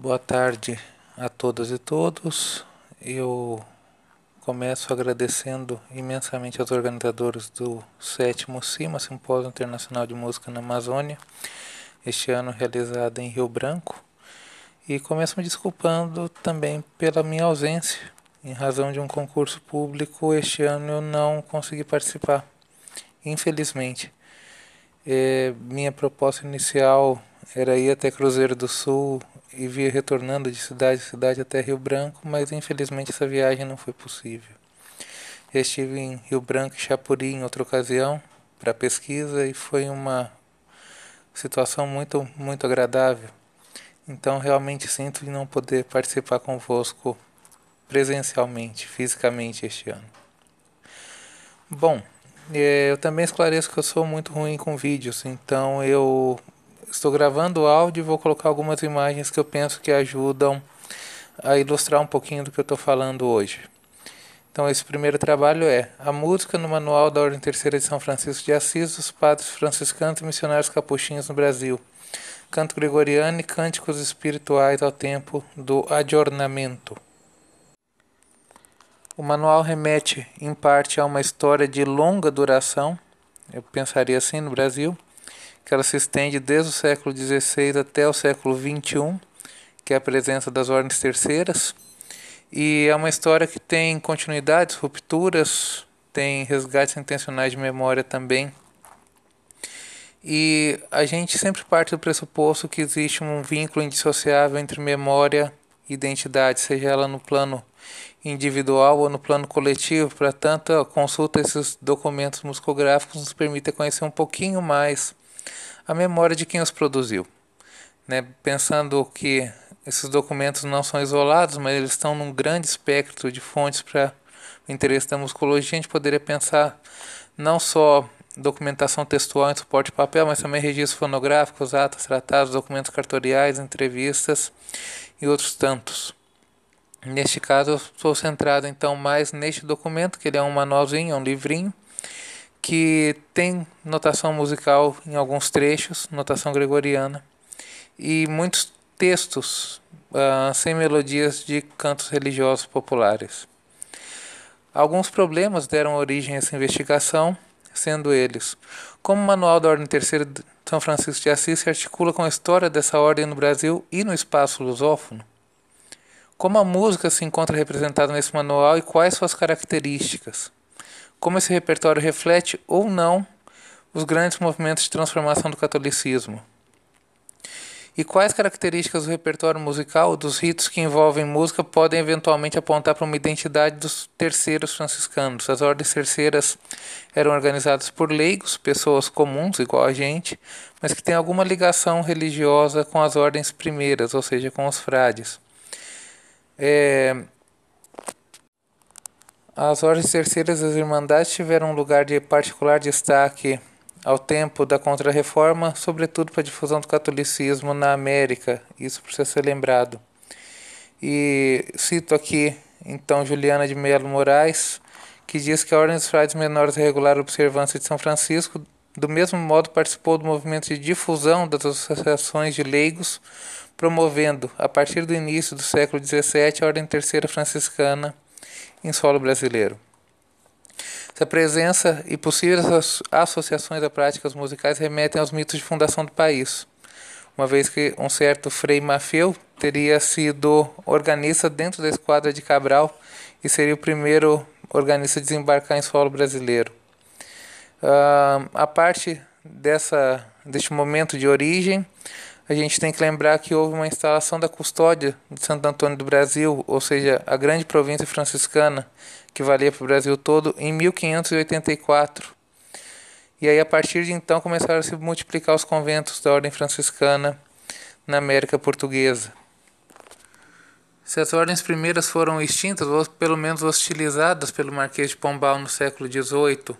Boa tarde a todas e todos. Eu começo agradecendo imensamente aos organizadores do 7º CIMA, Simpósio Internacional de Música na Amazônia, este ano realizado em Rio Branco, e começo me desculpando também pela minha ausência. Em razão de um concurso público, este ano eu não consegui participar, infelizmente. Minha proposta inicial era ir até Cruzeiro do Sul e vir retornando de cidade em cidade até Rio Branco, mas infelizmente essa viagem não foi possível. Eu estive em Rio Branco e Chapuri em outra ocasião para pesquisa e foi uma situação muito agradável. Então realmente sinto em não poder participar convosco presencialmente, fisicamente este ano. Bom, eu também esclareço que eu sou muito ruim com vídeos, então eu estou gravando o áudio e vou colocar algumas imagens que eu penso que ajudam a ilustrar um pouquinho do que eu estou falando hoje. Então esse primeiro trabalho é a música no Manual da Ordem Terceira de São Francisco de Assis dos Padres Franciscanos e Missionários Capuchinhos no Brasil. Canto gregoriano e cânticos espirituais ao tempo do adornamento. O manual remete, em parte, a uma história de longa duração, eu pensaria assim no Brasil, que ela se estende desde o século XVI até o século XXI, que é a presença das ordens terceiras, e é uma história que tem continuidades, rupturas, tem resgates intencionais de memória também, e a gente sempre parte do pressuposto que existe um vínculo indissociável entre memória e identidade, seja ela no plano individual ou no plano coletivo. Portanto, a consulta a esses documentos musicográficos nos permite conhecer um pouquinho mais a memória de quem os produziu, né? Pensando que esses documentos não são isolados, mas eles estão num grande espectro de fontes para o interesse da musicologia. A gente poderia pensar não só documentação textual em suporte de papel, mas também registros fonográficos, atas, tratados, documentos cartoriais, entrevistas e outros tantos. Neste caso, eu estou centrado então mais neste documento, que ele é um manualzinho, é um livrinho, que tem notação musical em alguns trechos, notação gregoriana, e muitos textos sem melodias de cantos religiosos populares. Alguns problemas deram origem a essa investigação, sendo eles: como o Manual da Ordem Terceira de São Francisco de Assis se articula com a história dessa ordem no Brasil e no espaço lusófono? Como a música se encontra representada nesse manual e quais suas características? Como esse repertório reflete ou não os grandes movimentos de transformação do catolicismo? E quais características do repertório musical, dos ritos que envolvem música, podem eventualmente apontar para uma identidade dos terceiros franciscanos? As ordens terceiras eram organizadas por leigos, pessoas comuns, igual a gente, mas que têm alguma ligação religiosa com as ordens primeiras, ou seja, com os frades. As ordens terceiras das Irmandades tiveram um lugar de particular destaque ao tempo da Contra-Reforma, sobretudo para a difusão do catolicismo na América. Isso precisa ser lembrado. E cito aqui, então, Juliana de Melo Moraes, que diz que a Ordem dos Frades Menores da Regular Observância de São Francisco, do mesmo modo, participou do movimento de difusão das associações de leigos, promovendo, a partir do início do século XVII, a Ordem Terceira Franciscana em solo brasileiro. Essa presença e possíveis associações a práticas musicais remetem aos mitos de fundação do país, uma vez que um certo Frei Maffeu teria sido organista dentro da esquadra de Cabral e seria o primeiro organista a desembarcar em solo brasileiro. A parte deste momento de origem, a gente tem que lembrar que houve uma instalação da custódia de Santo Antônio do Brasil, ou seja, a grande província franciscana, que valia para o Brasil todo, em 1584. E aí, a partir de então, começaram a se multiplicar os conventos da ordem franciscana na América Portuguesa. Se as ordens primeiras foram extintas, ou pelo menos hostilizadas pelo Marquês de Pombal no século XVIII,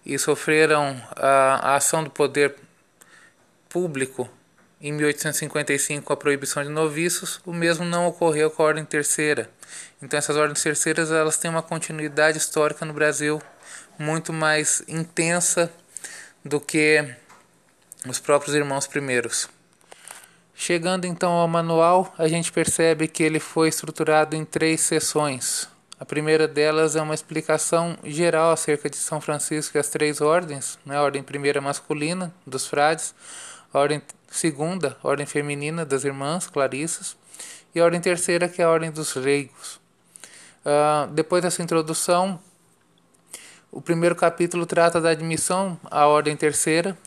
e sofreram a ação do poder público em 1855 com a proibição de noviços, o mesmo não ocorreu com a Ordem Terceira. Então essas ordens terceiras elas têm uma continuidade histórica no Brasil muito mais intensa do que os próprios irmãos primeiros. Chegando então ao manual, a gente percebe que ele foi estruturado em 3 seções. A primeira delas é uma explicação geral acerca de São Francisco e as 3 ordens, né? A ordem primeira masculina, dos frades, a ordem segunda, a ordem feminina, das irmãs clarissas, e a ordem terceira, que é a ordem dos leigos. Depois dessa introdução, o primeiro capítulo trata da admissão à ordem terceira,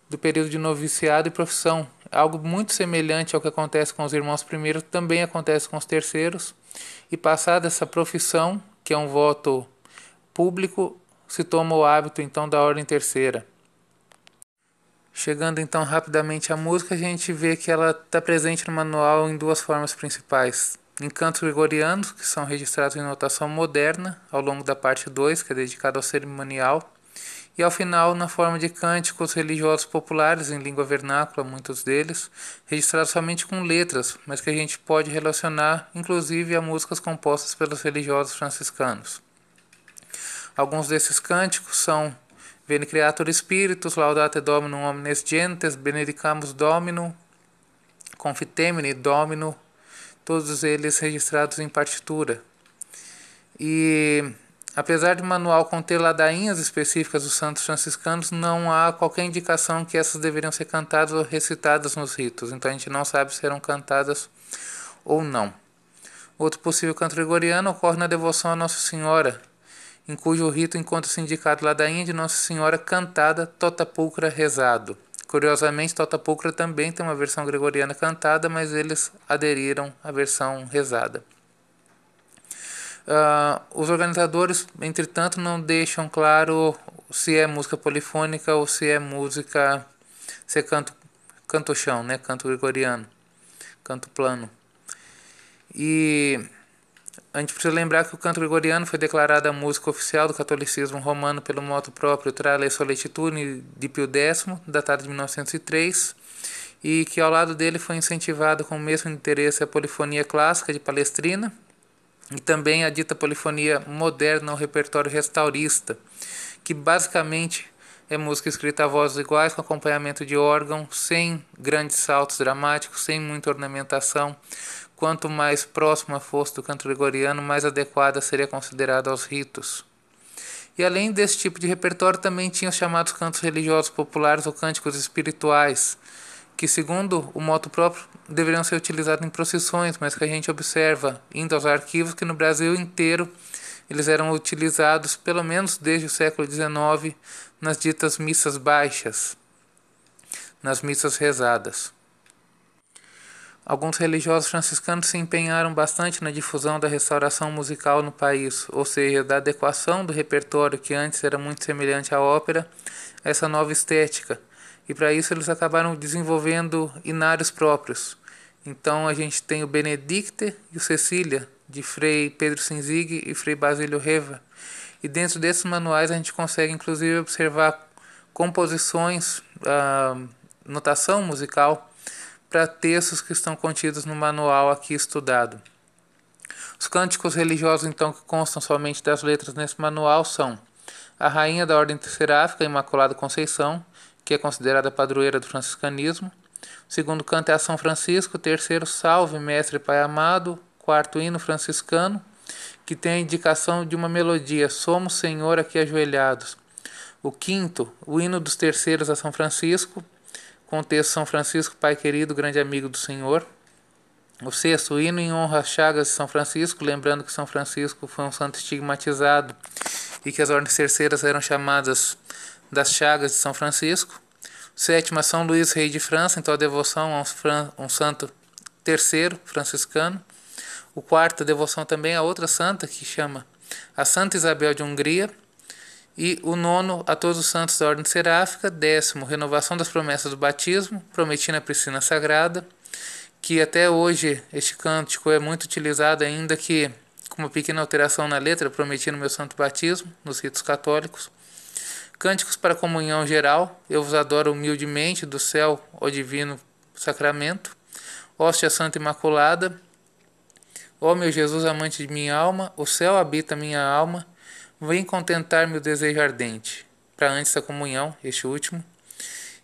do período de noviciado e profissão. Algo muito semelhante ao que acontece com os irmãos primeiros também acontece com os terceiros. E passada essa profissão, que é um voto público, se toma o hábito então da ordem terceira. Chegando então rapidamente à música, a gente vê que ela está presente no manual em 2 formas principais. Em cantos gregorianos, que são registrados em notação moderna, ao longo da parte 2, que é dedicada ao cerimonial, e ao final na forma de cânticos religiosos populares em língua vernácula, muitos deles, registrados somente com letras, mas que a gente pode relacionar inclusive a músicas compostas pelos religiosos franciscanos. Alguns desses cânticos são Veni Creator Spiritus, Laudate Dominum Omnes Gentes, Benedicamus Dominum, Confitemini Domino, todos eles registrados em partitura. E apesar de o manual conter ladainhas específicas dos santos franciscanos, não há qualquer indicação que essas deveriam ser cantadas ou recitadas nos ritos, então a gente não sabe se eram cantadas ou não. Outro possível canto gregoriano ocorre na devoção a Nossa Senhora, em cujo rito encontra-se indicado ladainha de Nossa Senhora cantada tota pulcra rezado. Curiosamente, tota pulcra também tem uma versão gregoriana cantada, mas eles aderiram à versão rezada. Os organizadores, entretanto, não deixam claro se é música polifônica ou se é música, se é canto chão, né? Canto gregoriano, canto plano. E a gente precisa lembrar que o canto gregoriano foi declarado a música oficial do catolicismo romano pelo motu próprio Tra le Sollecitudini de Pio X, datado de 1903, e que ao lado dele foi incentivado com o mesmo interesse a polifonia clássica de Palestrina, e também a dita polifonia moderna ou repertório restaurista, que basicamente é música escrita a vozes iguais com acompanhamento de órgão, sem grandes saltos dramáticos, sem muita ornamentação. Quanto mais próxima fosse do canto gregoriano, mais adequada seria considerada aos ritos. E além desse tipo de repertório, também tinha os chamados cantos religiosos populares ou cânticos espirituais, que segundo o motu próprio deveriam ser utilizados em procissões, mas que a gente observa indo aos arquivos que no Brasil inteiro eles eram utilizados pelo menos desde o século XIX nas ditas missas baixas, nas missas rezadas. Alguns religiosos franciscanos se empenharam bastante na difusão da restauração musical no país, ou seja, da adequação do repertório que antes era muito semelhante à ópera a essa nova estética. E para isso eles acabaram desenvolvendo inários próprios. Então a gente tem o Benedicte e o Cecília, de Frei Pedro Sinzig e Frei Basílio Reva. E dentro desses manuais a gente consegue inclusive observar composições, notação musical para textos que estão contidos no manual aqui estudado. Os cânticos religiosos então que constam somente das letras nesse manual são a Rainha da Ordem Seráfica, Imaculada Conceição, que é considerada padroeira do franciscanismo. O segundo canto é a São Francisco. O terceiro, Salve, Mestre Pai Amado. Quarto, hino franciscano, que tem a indicação de uma melodia, Somos Senhor aqui ajoelhados. O quinto, o hino dos terceiros a São Francisco, com o texto São Francisco, Pai querido, grande amigo do Senhor. O sexto, o hino em honra às chagas de São Francisco, lembrando que São Francisco foi um santo estigmatizado e que as ordens terceiras eram chamadas das chagas de São Francisco. Sétima, São Luís, rei de França, então a devoção a um santo terceiro franciscano. O quarto, a devoção também a outra santa, que chama a Santa Isabel de Hungria. E o nono, a todos os santos da ordem seráfica. Décimo, renovação das promessas do batismo, prometi na piscina sagrada, que até hoje este cântico é muito utilizado, ainda que com uma pequena alteração na letra, prometi no meu santo batismo, nos ritos católicos. Cânticos para comunhão geral, eu vos adoro humildemente, do céu, ó divino sacramento. Hóstia Santa Imaculada, ó meu Jesus, amante de minha alma, o céu habita minha alma, vem contentar meu desejo ardente. Para antes da comunhão, este último.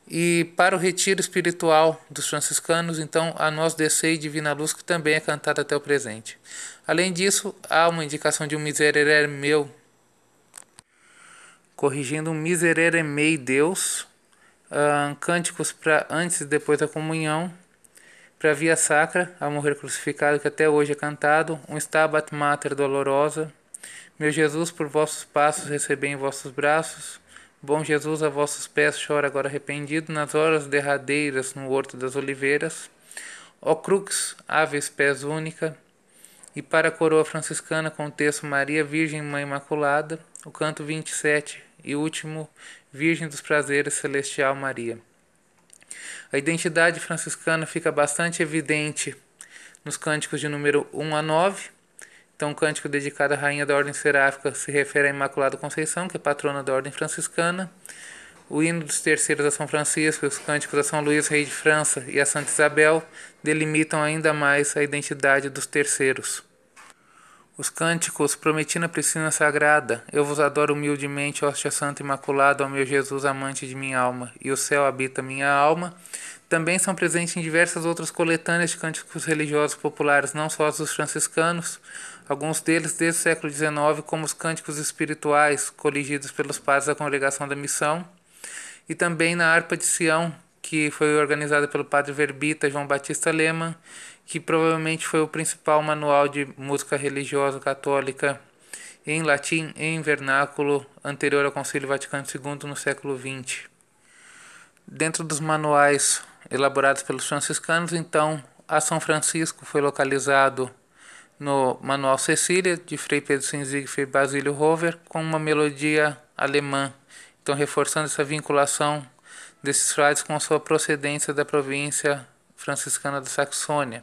E para o retiro espiritual dos franciscanos, então, a Nós Descei Divina Luz, que também é cantada até o presente. Além disso, há uma indicação de um Miserere Meu, corrigindo um Miserere Mei Deus, cânticos para antes e depois da comunhão, para a Via Sacra, ao morrer crucificado, que até hoje é cantado, um Stabat Mater Dolorosa, meu Jesus, por vossos passos recebei em vossos braços, bom Jesus, a vossos pés chora agora arrependido, nas horas derradeiras no Horto das Oliveiras, ó Crux, Aves Pés Única, e para a coroa franciscana com o texto Maria Virgem Mãe Imaculada, o canto 27 e último, Virgem dos Prazeres Celestial Maria. A identidade franciscana fica bastante evidente nos cânticos de número 1 a 9. Então, o cântico dedicado à Rainha da Ordem Seráfica se refere à Imaculada Conceição, que é patrona da Ordem Franciscana. O hino dos terceiros a São Francisco, os cânticos a São Luís, Rei de França, e a Santa Isabel delimitam ainda mais a identidade dos terceiros. Os cânticos Prometina Priscila Sagrada, Eu vos adoro humildemente, hóstia santa imaculada, ó meu Jesus, amante de minha alma, e o céu habita minha alma, também são presentes em diversas outras coletâneas de cânticos religiosos populares, não só os dos franciscanos, alguns deles desde o século XIX, como os cânticos espirituais, coligidos pelos padres da Congregação da Missão, e também na Harpa de Sião, que foi organizada pelo padre verbita João Batista Lehmann, que provavelmente foi o principal manual de música religiosa católica em latim e em vernáculo anterior ao Concílio Vaticano II no século XX. Dentro dos manuais elaborados pelos franciscanos, então, a São Francisco foi localizado no Manual Cecília, de Frei Pedro Sinzig e Frei Basílio Rover, com uma melodia alemã, então reforçando essa vinculação desses frades com sua procedência da província franciscana da Saxônia.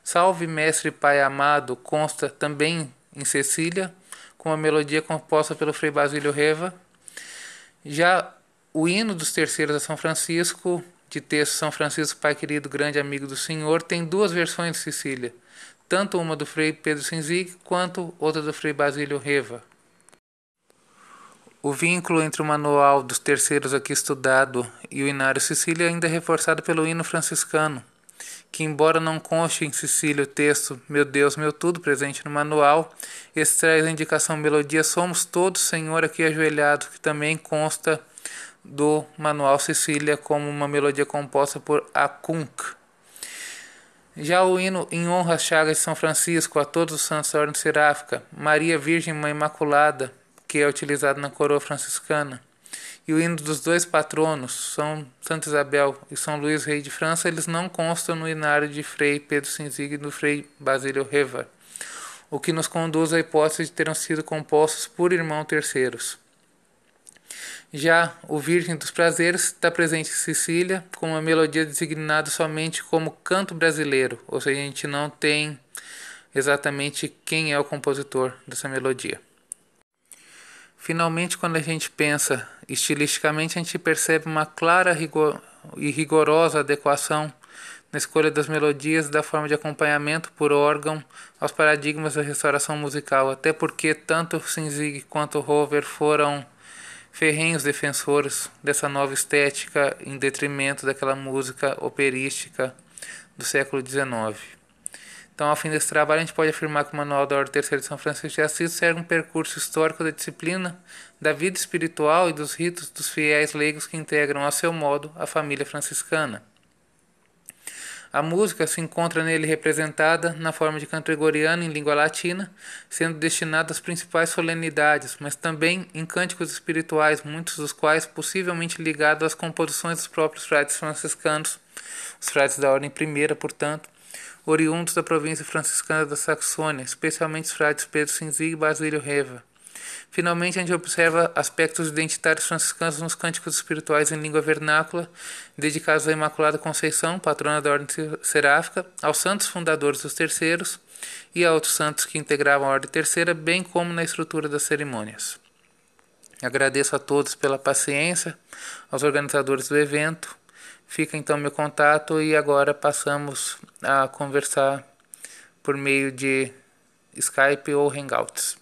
Salve Mestre Pai Amado consta também em Cecília, com uma melodia composta pelo Frei Basílio Reva. Já o hino dos terceiros a São Francisco, de texto São Francisco Pai Querido, Grande Amigo do Senhor, tem duas versões de Cecília, tanto uma do Frei Pedro Sinzig quanto outra do Frei Basílio Reva. O vínculo entre o manual dos terceiros aqui estudado e o Inário Cecília ainda é reforçado pelo hino franciscano, que embora não conste em Cecília o texto Meu Deus, meu tudo presente no manual, esse traz a indicação melodia Somos Todos Senhor aqui ajoelhados, que também consta do manual Cecília como uma melodia composta por Akunk. Já o hino Em Honra às Chagas de São Francisco, a todos os santos da Ordem Seráfica, Maria Virgem Mãe Imaculada, que é utilizado na coroa franciscana, e o hino dos dois patronos, São Santa Isabel e São Luís, Rei de França, eles não constam no inário de Frei Pedro Sinzig e do Frei Basílio Reva, o que nos conduz à hipótese de terem sido compostos por irmãos terceiros. Já o Virgem dos Prazeres está presente em Sicília, com uma melodia designada somente como canto brasileiro, ou seja, a gente não tem exatamente quem é o compositor dessa melodia. Finalmente, quando a gente pensa estilisticamente, a gente percebe uma clara e rigorosa adequação na escolha das melodias e da forma de acompanhamento por órgão aos paradigmas da restauração musical, até porque tanto Sinzig quanto Rover foram ferrenhos defensores dessa nova estética em detrimento daquela música operística do século XIX. Então, ao fim desse trabalho, a gente pode afirmar que o Manual da Ordem Terceira de São Francisco de Assis serve um percurso histórico da disciplina, da vida espiritual e dos ritos dos fiéis leigos que integram a seu modo a família franciscana. A música se encontra nele representada na forma de canto gregoriano em língua latina, sendo destinada às principais solenidades, mas também em cânticos espirituais, muitos dos quais possivelmente ligados às composições dos próprios frades franciscanos, os frades da Ordem Primeira, portanto, oriundos da província franciscana da Saxônia, especialmente os frades Pedro Sinzig e Basílio Reva. Finalmente, a gente observa aspectos identitários franciscanos nos cânticos espirituais em língua vernácula, dedicados à Imaculada Conceição, patrona da Ordem Seráfica, aos santos fundadores dos terceiros e a outros santos que integravam a Ordem Terceira, bem como na estrutura das cerimônias. Agradeço a todos pela paciência, aos organizadores do evento. Fica então meu contato e agora passamos a conversar por meio de Skype ou Hangouts.